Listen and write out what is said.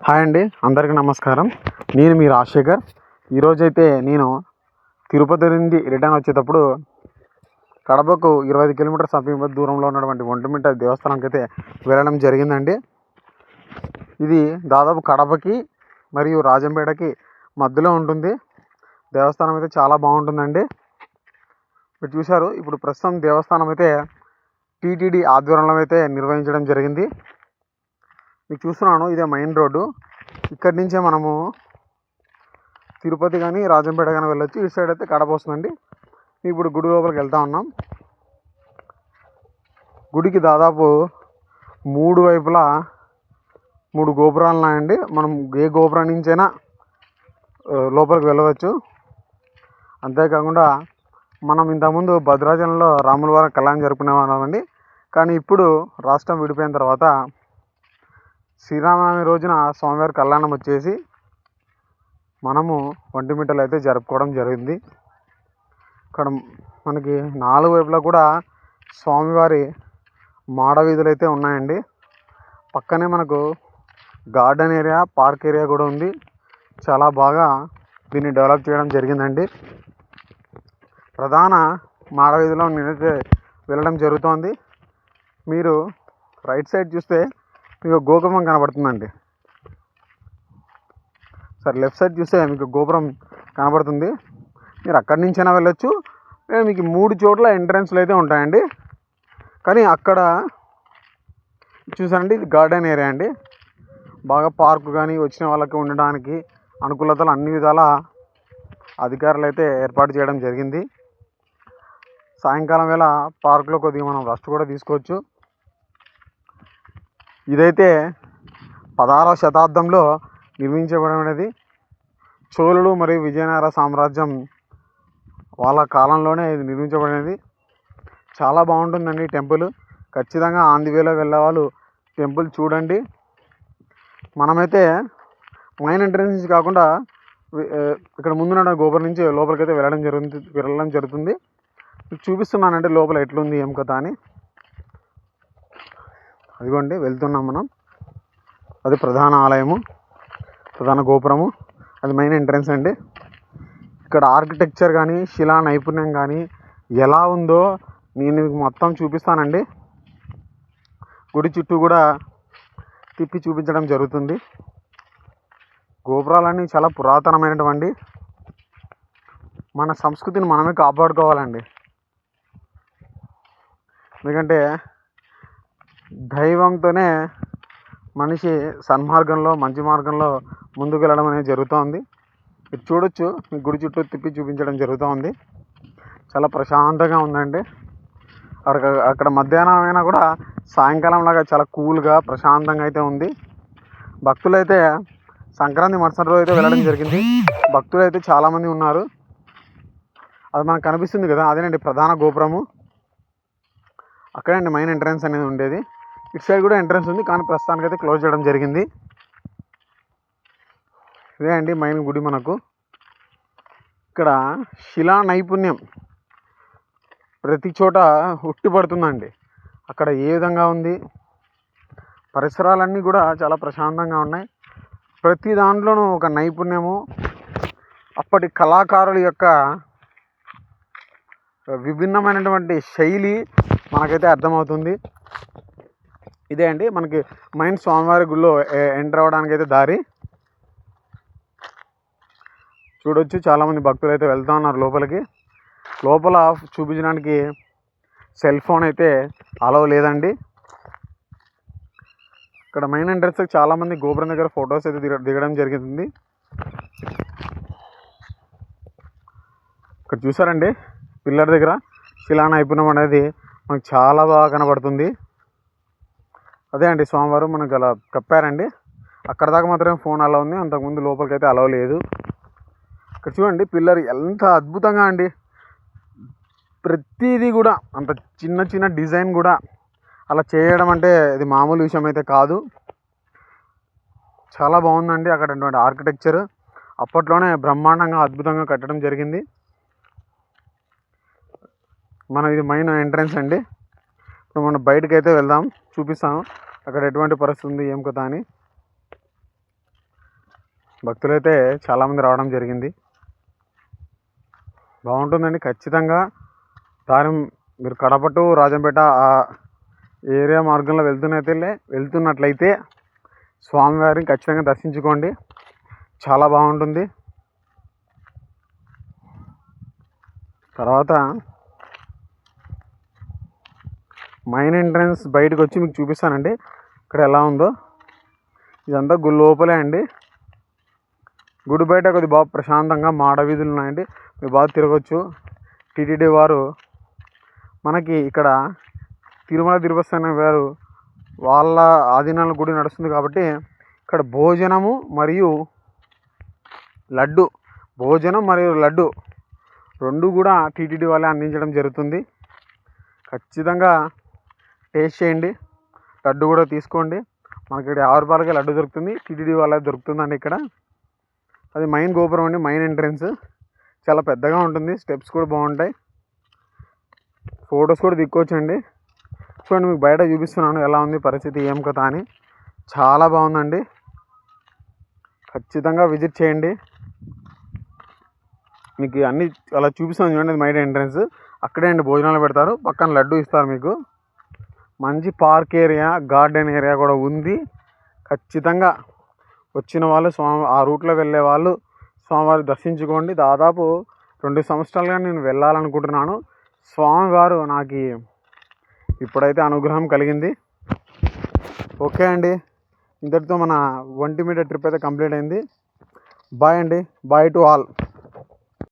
Hi అండి, అందరికీ నమస్కారం. నేను మీ రాజశేఖర్. ఈరోజైతే నేను తిరుపతి నుండి రిటర్న్ వచ్చేటప్పుడు కడపకు 25 కిలోమీటర్ సమీప దూరంలో ఉన్నటువంటి ఒంటిమిట్ట దేవస్థానానికి అయితే వెళ్ళడం జరిగిందండి. ఇది దాదాపు కడపకి మరియు రాజంపేటకి మధ్యలో ఉంటుంది. దేవస్థానం అయితే చాలా బాగుంటుందండి. మీరు చూశారు, ఇప్పుడు ప్రస్తుతం దేవస్థానం అయితే టీటీడీ ఆధ్వర్యంలో అయితే నిర్వహించడం జరిగింది. మీకు చూస్తున్నాను, ఇదే మెయిన్ రోడ్డు. ఇక్కడి నుంచే మనము తిరుపతి కానీ రాజంపేట కానీ వెళ్ళొచ్చు. ఇటు సైడ్ అయితే కడప వస్తుందండి. ఇప్పుడు గుడి లోపలికి వెళ్తా ఉన్నాం. గుడికి దాదాపు 3 వైపులా 3 గోపురాలు ఉన్నాయండి. మనం ఏ గోపురం నుంచైనా లోపలికి వెళ్ళవచ్చు. అంతేకాకుండా మనం ఇంతకుముందు భద్రాచలంలో రాముల వారి కళ్యాణం జరుపుకునేవాళ్ళమండి. కానీ ఇప్పుడు రాష్ట్రం విడిపోయిన తర్వాత శ్రీరామనవమి రోజున స్వామివారి కళ్యాణం వచ్చేసి మనము ఒంటిమిట్టలో అయితే జరుపుకోవడం జరిగింది. ఇక్కడ మనకి 4 వైపులా కూడా స్వామివారి మాడ వీధులు అయితే ఉన్నాయండి. పక్కనే మనకు గార్డెన్ ఏరియా, పార్క్ ఏరియా కూడా ఉంది. చాలా బాగా దీన్ని డెవలప్ చేయడం జరిగిందండి. ప్రధాన మాడ వీధిలో నేనైతే వెళ్ళడం జరుగుతోంది. మీరు రైట్ సైడ్ చూస్తే మీకు గోపురం కనబడుతుందండి. సరే, లెఫ్ట్ సైడ్ చూస్తే మీకు గోపురం కనబడుతుంది. మీరు అక్కడి నుంచైనా వెళ్ళొచ్చు. మీకు 3 చోట్ల ఎంట్రన్స్లు అయితే ఉంటాయండి. కానీ అక్కడ చూసారండి, ఇది గార్డెన్ ఏరియా అండి. బాగా పార్కు కానీ వచ్చిన వాళ్ళకి ఉండడానికి అనుకూలతలు అన్ని విధాల అధికారులు అయితే ఏర్పాటు చేయడం జరిగింది. సాయంకాలం వేళ పార్కులో కొద్దిగా మనం రెస్ట్ కూడా తీసుకోవచ్చు. ఇదైతే 16వ శతాబ్దంలో నిర్మించబడినది. చోళులు మరియు విజయనగర సామ్రాజ్యం వాళ్ళ కాలంలోనే ఇది నిర్మించబడినది. చాలా బాగుంటుందండి టెంపుల్. ఖచ్చితంగా ఆంధ్రవేలో వెళ్ళే వాళ్ళు టెంపుల్ చూడండి. మనమైతే మెయిన్ ఎంట్రన్స్ నుంచి కాకుండా ఇక్కడ ముందున్న గోపురం నుంచి లోపలికైతే వెళ్ళడం జరుగుతుంది. చూపిస్తున్నానంటే లోపల ఎట్లుంది ఏం కథ అని. అదిగోండి, వెళ్తున్నాం మనం. అది ప్రధాన ఆలయము, ప్రధాన గోపురము, అది మెయిన్ ఎంట్రన్స్ అండి. ఇక్కడ ఆర్కిటెక్చర్ కానీ శిలా నైపుణ్యం కానీ ఎలా ఉందో నేను మీకు మొత్తం చూపిస్తానండి. గుడి చుట్టూ కూడా తిప్పి చూపించడం జరుగుతుంది. గోపురాలన్నీ చాలా పురాతనమైనటువంటి. మన సంస్కృతిని మనమే కాపాడుకోవాలండి. ఎందుకంటే దైవంతోనే మనిషి సన్మార్గంలో, మంచి మార్గంలో ముందుకు వెళ్ళడం అనేది జరుగుతోంది. మీరు చూడొచ్చు, మీ గుడి చుట్టూ తిప్పి చూపించడం జరుగుతోంది. చాలా ప్రశాంతంగా ఉందండి. అక్కడ మధ్యాహ్నం అయినా కూడా సాయంకాలం లాగా చాలా కూల్గా ప్రశాంతంగా అయితే ఉంది. భక్తులైతే సంక్రాంతి మరుసటి రోజు అయితే వెళ్ళడం జరిగింది. భక్తులు అయితే చాలామంది ఉన్నారు. అది మనకు కనిపిస్తుంది కదా, అదేనండి ప్రధాన గోపురము. అక్కడండి మెయిన్ ఎంట్రన్స్ అనేది ఉండేది. ఇటు సైడ్ కూడా ఎంట్రన్స్ ఉంది, కానీ ప్రస్తుతానికి అయితే క్లోజ్ చేయడం జరిగింది. ఇదే అండి మెయిన్ గుడి. మనకు ఇక్కడ శిలా నైపుణ్యం ప్రతి చోట ఉట్టిపడుతుందండి. అక్కడ ఏ విధంగా ఉంది, పరిసరాలన్నీ కూడా చాలా ప్రశాంతంగా ఉన్నాయి. ప్రతి దాంట్లోనూ ఒక నైపుణ్యము, అప్పటి కళాకారుల యొక్క విభిన్నమైనటువంటి శైలి మనకైతే అర్థమవుతుంది. ఇదే అండి మనకి మెయిన్ స్వామివారి గుడిలో ఎంటర్ అవ్వడానికి అయితే దారి. చూడొచ్చు, చాలామంది భక్తులు అయితే వెళ్తూ ఉన్నారు లోపలికి. లోపల చూపించడానికి సెల్ ఫోన్ అయితే అలౌ లేదండి. ఇక్కడ మెయిన్ ఎంట్రన్స్ చాలామంది గోపురం దగ్గర ఫొటోస్ అయితే దిగడం జరిగింది. ఇక్కడ చూసారండి, పిల్లర్ దగ్గర శిలా నైపుణ్యం అనేది మనకు చాలా బాగా కనబడుతుంది. అదే అండి స్వామివారు మనకు అలా కప్పారండి. అక్కడ దాకా మాత్రమే ఫోన్ అలా ఉంది, అంతకుముందు లోపలికి అయితే అలౌ లేదు. ఇక్కడ చూడండి, పిల్లర్ ఎంత అద్భుతంగా అండి. ప్రతిదీ కూడా అంత చిన్న చిన్న డిజైన్ కూడా అలా చేయడం అంటే ఇది మామూలు విషయం అయితే కాదు. చాలా బాగుందండి అక్కడ ఆర్కిటెక్చర్. అప్పట్లోనే బ్రహ్మాండంగా అద్భుతంగా కట్టడం జరిగింది. మనం ఇది మెయిన్ ఎంట్రన్స్ అండి. ఇప్పుడు మనం బయటకు అయితే వెళ్దాం, చూపిస్తాను అక్కడ ఎటువంటి పరిస్థితి ఉంది ఏం కదా అని. భక్తులైతే చాలామంది రావడం జరిగింది. బాగుంటుందండి ఖచ్చితంగా. దారి మీరు కడప టు రాజంపేట ఆ ఏరియా మార్గంలో వెళ్తున్నట్లయితే స్వామివారిని ఖచ్చితంగా దర్శించుకోండి, చాలా బాగుంటుంది. తర్వాత మెయిన్ ఎంట్రన్స్ బయటకు వచ్చి మీకు చూపిస్తానండి ఇక్కడ ఎలా ఉందో. ఇదంతా గుడి లోపలే అండి. గుడి బయట కొద్ది బాగా ప్రశాంతంగా మాడ వీధులు ఉన్నాయండి, మీరు బాగా తిరగచ్చు. టీటీడీ వారు మనకి ఇక్కడ తిరుమల తిరుపతి వారు వాళ్ళ ఆధీనంలో గుడి నడుస్తుంది కాబట్టి ఇక్కడ భోజనం మరియు లడ్డు రెండు కూడా టీటీడీ వాళ్ళే అందించడం జరుగుతుంది. ఖచ్చితంగా టేస్ట్ చేయండి, లడ్డు కూడా తీసుకోండి. మనకి ఇక్కడ 50 రూపాయలకే లడ్డు దొరుకుతుంది, టీటీడీ వాళ్ళే దొరుకుతుందండి ఇక్కడ. అది మెయిన్ గోపురం అండి, మెయిన్ ఎంట్రన్స్ చాలా పెద్దగా ఉంటుంది, స్టెప్స్ కూడా బాగుంటాయి, ఫొటోస్ కూడా దిక్కోవచ్చండి. చూడండి మీకు బయట చూపిస్తున్నాను ఎలా ఉంది పరిస్థితి, ఏం కథ అని. చాలా బాగుందండి, ఖచ్చితంగా విజిట్ చేయండి. మీకు అన్నీ అలా చూపిస్తాను చూడండి. మెయిన్ ఎంట్రన్స్ అక్కడే అండి భోజనాలు పెడతారు, పక్కన లడ్డు ఇస్తారు మీకు. మంచి పార్క్ ఏరియా, గార్డెన్ ఏరియా కూడా ఉంది. ఖచ్చితంగా వచ్చిన వాళ్ళు ఆ రూట్లో వెళ్ళే వాళ్ళు స్వామివారి దర్శించుకోండి. దాదాపు 2 సంవత్సరాలుగా నేను వెళ్ళాలనుకుంటున్నాను. స్వామివారు నాకు ఇప్పుడైతే అనుగ్రహం కలిగింది. ఓకే అండి, ఇంతటితో మన ఒంటిమిట్ట ట్రిప్ అయితే కంప్లీట్ అయింది. బాయ్ అండి, బాయ్ టు ఆల్.